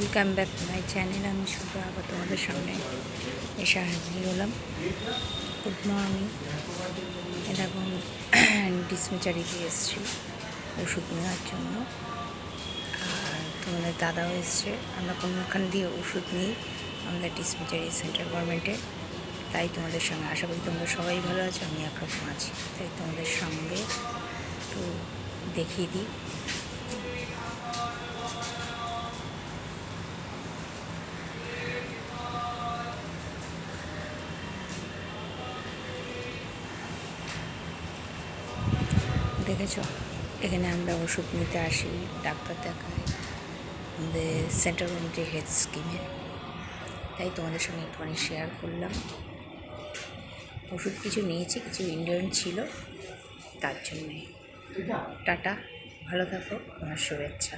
Welcome back to my channel. আমি শুধু আবার তোমাদের সামনে এসে হাজির হলাম। Good morning. এরকম ডিসপেন্সারি দিয়ে এসেছি ওষুধ নেওয়ার জন্য, আর তোমাদের দাদাও এসছে। আমরা কোনখান দিয়ে ওষুধ নিই, আমাদের ডিসপেন্সারি সেন্ট্রাল গভর্নমেন্টে। তাই তোমাদের সঙ্গে আশা করি তোমরা সবাই ভালো আছো, আমি একরকম আছি। তাই তোমাদের সঙ্গে একটু দেখিয়ে দিই। দেখেছো, এখানে আমরা ওষুধ নিতে আসি, ডাক্তার দেখাই আমাদের সেন্ট্রাল গভর্নমেন্টের হেলথ স্কিমে। তাই তোমাদের সঙ্গে একটুখানি শেয়ার করলাম। ওষুধ কিছু নিয়েছি, কিছু ইন্ডিয়ান ছিল, তার জন্যে। টাটা, ভালো থাকো, আমার শুভেচ্ছা।